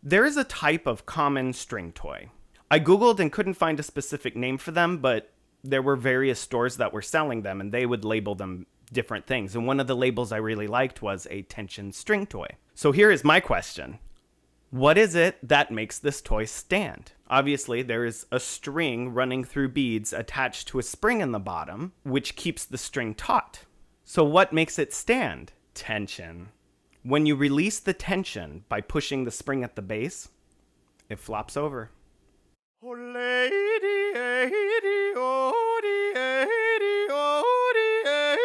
There is a type of common string toy. I Googled and couldn't find a specific name for them, but there were various stores that were selling them and they would label them different things. And one of the labels I really liked was a tension string toy. So here is my question. What is it that makes this toy stand? Obviously, there is a string running through beads attached to a spring in the bottom, which keeps the string taut. So what makes it stand? Tension. When you release the tension by pushing the spring at the base, it flops over. Oh, lady, lady, oh, lady, oh, lady.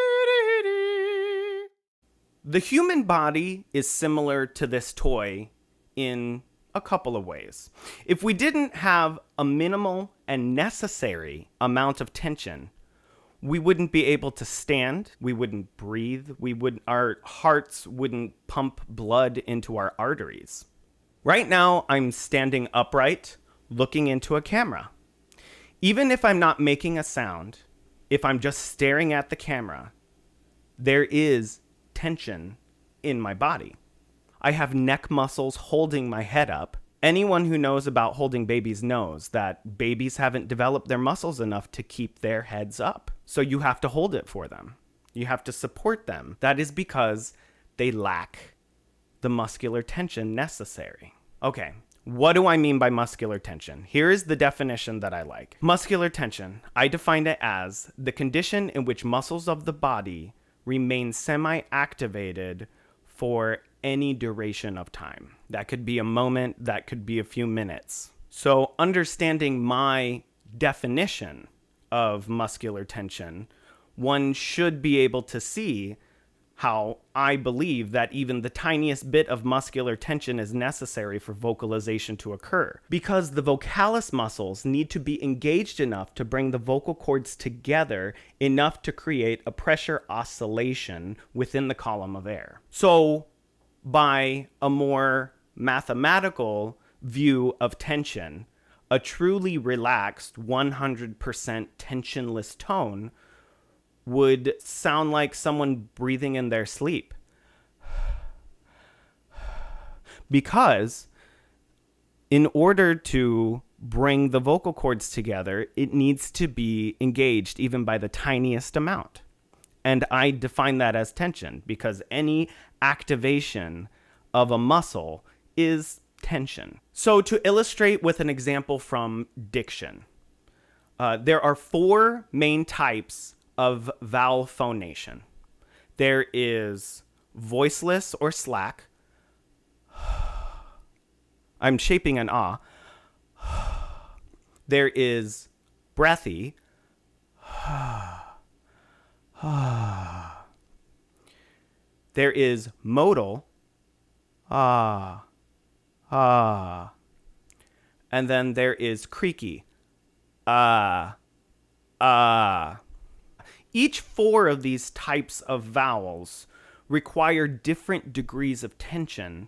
The human body is similar to this toy in a couple of ways. If we didn't have a minimal and necessary amount of tension, we wouldn't be able to stand, we wouldn't breathe, our hearts wouldn't pump blood into our arteries. Right now, I'm standing upright, looking into a camera. Even if I'm not making a sound, if I'm just staring at the camera, there is tension in my body. I have neck muscles holding my head up. Anyone who knows about holding babies knows that babies haven't developed their muscles enough to keep their heads up. So you have to hold it for them. You have to support them. That is because they lack the muscular tension necessary. Okay, what do I mean by muscular tension? Here is the definition that I like. Muscular tension, I define it as the condition in which muscles of the body remain semi-activated for any duration of time. That could be a moment, that could be a few minutes. So understanding my definition of muscular tension, one should be able to see how I believe that even the tiniest bit of muscular tension is necessary for vocalization to occur. Because the vocalis muscles need to be engaged enough to bring the vocal cords together enough to create a pressure oscillation within the column of air. So by a more mathematical view of tension, a truly relaxed 100% tensionless tone would sound like someone breathing in their sleep. Because in order to bring the vocal cords together, it needs to be engaged even by the tiniest amount. And I define that as tension because any activation of a muscle is tension. So to illustrate with an example from diction, there are four main types of vowel phonation. There is voiceless or slack. I'm shaping an ah. There is breathy. There is modal. Ah. Ah. And then there is creaky. Ah. Ah. Each four of these types of vowels require different degrees of tension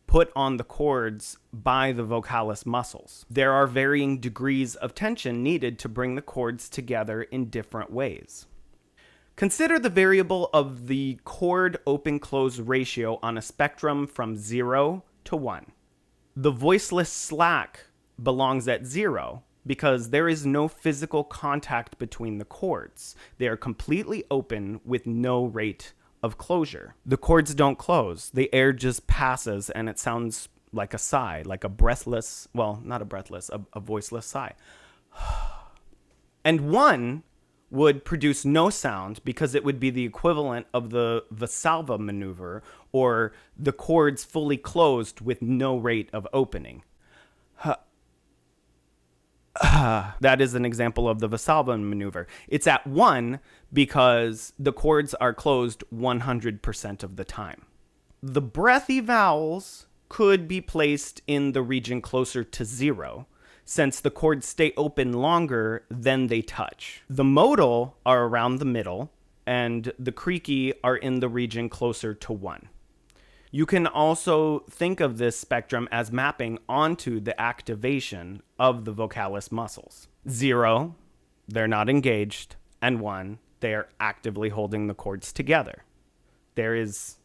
put on the cords by the vocalis muscles. There are varying degrees of tension needed to bring the cords together in different ways. Consider the variable of the chord open-close ratio on a spectrum from 0 to 1. The voiceless slack belongs at 0 because there is no physical contact between the cords. They are completely open with no rate of closure. The cords don't close. The air just passes and it sounds like a sigh, like a breathless, well, not a breathless, a voiceless sigh. And 1 would produce no sound because it would be the equivalent of the Valsalva maneuver, or the cords fully closed with no rate of opening. That is an example of the Valsalva maneuver. It's at 1 because the cords are closed 100% of the time. The breathy vowels could be placed in the region closer to 0, since the cords stay open longer than they touch. The modal are around the middle, and the creaky are in the region closer to 1. You can also think of this spectrum as mapping onto the activation of the vocalis muscles. 0, they're not engaged, and 1, they are actively holding the cords together. There is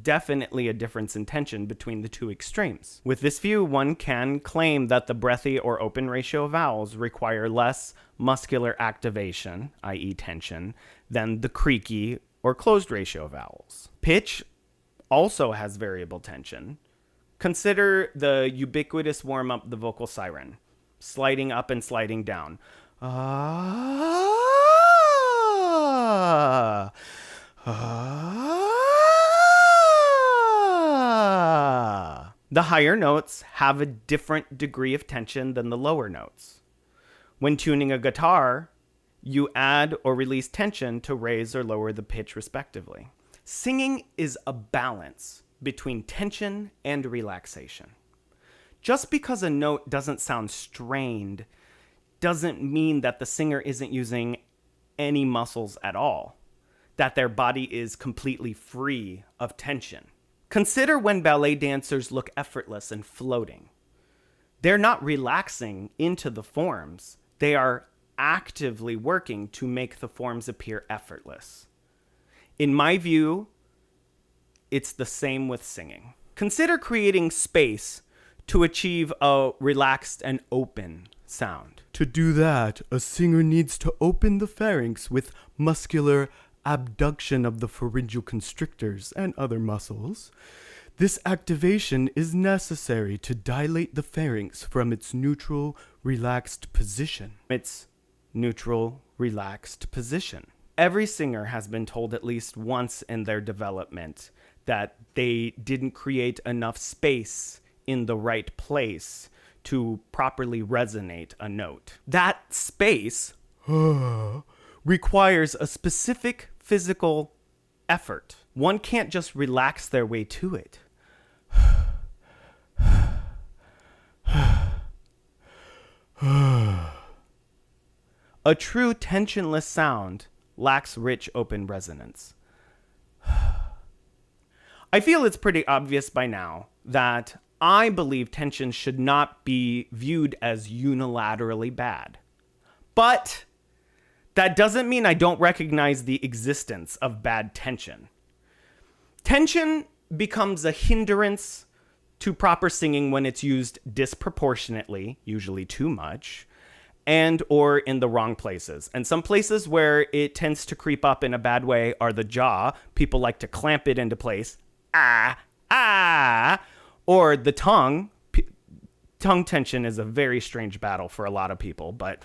definitely a difference in tension between the two extremes. With this view, one can claim that the breathy or open ratio vowels require less muscular activation, i.e. tension, than the creaky or closed ratio vowels. Pitch also has variable tension. Consider the ubiquitous warm-up, the vocal siren, sliding up and sliding down. Ah, ah. The higher notes have a different degree of tension than the lower notes. When tuning a guitar, you add or release tension to raise or lower the pitch respectively. Singing is a balance between tension and relaxation. Just because a note doesn't sound strained doesn't mean that the singer isn't using any muscles at all, that their body is completely free of tension. Consider when ballet dancers look effortless and floating. They're not relaxing into the forms. They are actively working to make the forms appear effortless. In my view, it's the same with singing. Consider creating space to achieve a relaxed and open sound. To do that, a singer needs to open the pharynx with muscular abduction of the pharyngeal constrictors and other muscles. This activation is necessary to dilate the pharynx from its neutral, relaxed position. Every singer has been told at least once in their development that they didn't create enough space in the right place to properly resonate a note. That space requires a specific physical effort. One can't just relax their way to it. A true tensionless sound lacks rich open resonance. I feel it's pretty obvious by now that I believe tension should not be viewed as unilaterally bad. But that doesn't mean I don't recognize the existence of bad tension. Tension becomes a hindrance to proper singing when it's used disproportionately, usually too much, and or in the wrong places. And some places where it tends to creep up in a bad way are the jaw. People like to clamp it into place. Or the tongue. Tongue tension is a very strange battle for a lot of people, but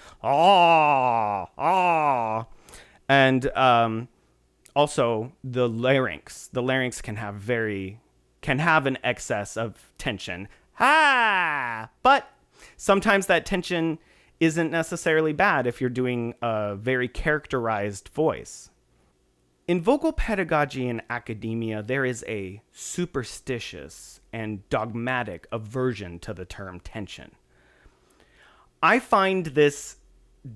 and also the larynx. The larynx can have an excess of tension. But sometimes that tension isn't necessarily bad if you're doing a very characterized voice. In vocal pedagogy and academia, there is a superstitious and dogmatic aversion to the term tension. I find this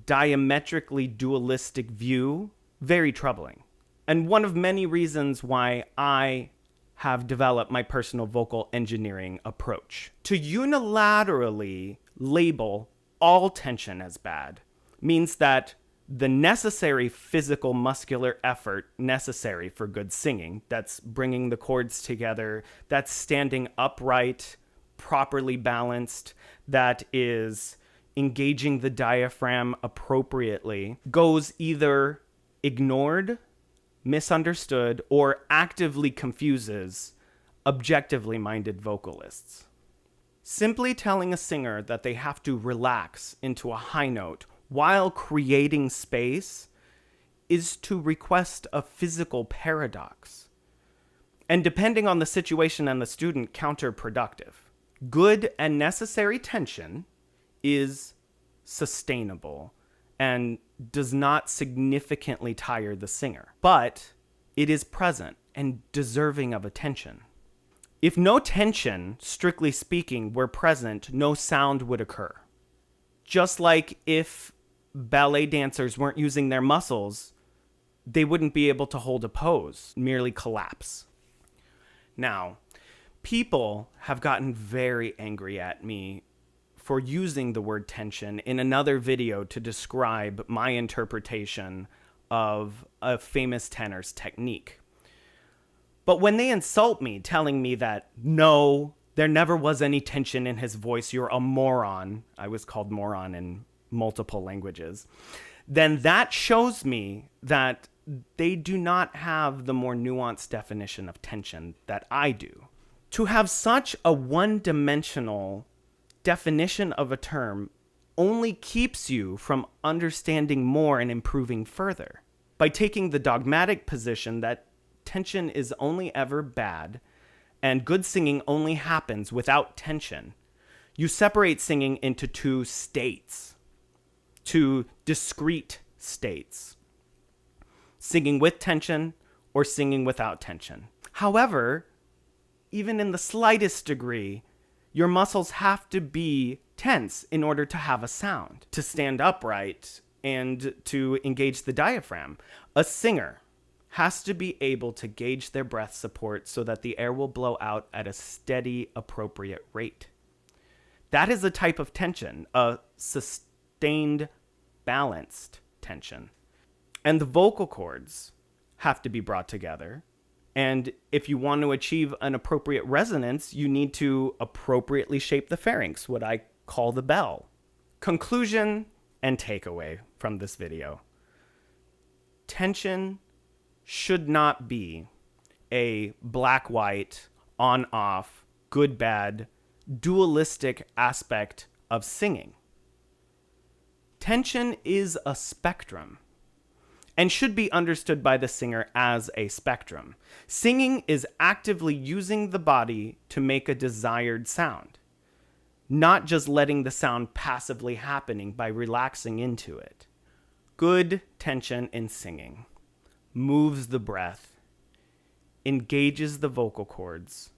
diametrically dualistic view very troubling, and one of many reasons why I have developed my personal vocal engineering approach. To unilaterally label all tension as bad means that the necessary physical muscular effort necessary for good singing, that's bringing the chords together, that's standing upright, properly balanced, that is engaging the diaphragm appropriately, goes either ignored, misunderstood, or actively confuses objectively minded vocalists. Simply telling a singer that they have to relax into a high note while creating space is to request a physical paradox. And depending on the situation and the student, counterproductive. Good and necessary tension is sustainable and does not significantly tire the singer, but it is present and deserving of attention. If no tension, strictly speaking, were present, no sound would occur. Just like if ballet dancers weren't using their muscles, they wouldn't be able to hold a pose, merely collapse. Now, people have gotten very angry at me for using the word tension in another video to describe my interpretation of a famous tenor's technique. But when they insult me, telling me that, no, there never was any tension in his voice, you're a moron. I was called moron in multiple languages. Then that shows me that they do not have the more nuanced definition of tension that I do. To have such a one-dimensional definition of a term only keeps you from understanding more and improving further. By taking the dogmatic position that tension is only ever bad and good singing only happens without tension, you separate singing into two states, two discrete states: singing with tension or singing without tension. However, even in the slightest degree, your muscles have to be tense in order to have a sound, to stand upright, and to engage the diaphragm. A singer has to be able to gauge their breath support so that the air will blow out at a steady, appropriate rate. That is a type of tension, a sustained, balanced tension. And the vocal cords have to be brought together. And if you want to achieve an appropriate resonance, you need to appropriately shape the pharynx, what I call the bell. Conclusion and takeaway from this video. Tension should not be a black-white, on-off, good-bad, dualistic aspect of singing. Tension is a spectrum and should be understood by the singer as a spectrum. Singing is actively using the body to make a desired sound, not just letting the sound passively happening by relaxing into it. Good tension in singing moves the breath, engages the vocal cords,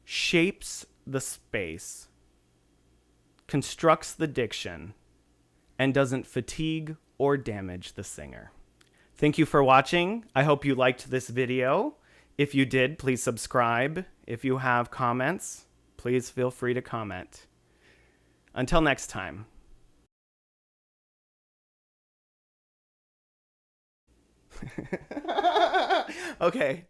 shapes the space, constructs the diction, and doesn't fatigue or damage the singer. Thank you for watching. I hope you liked this video. If you did, please subscribe. If you have comments, please feel free to comment. Until next time. Okay.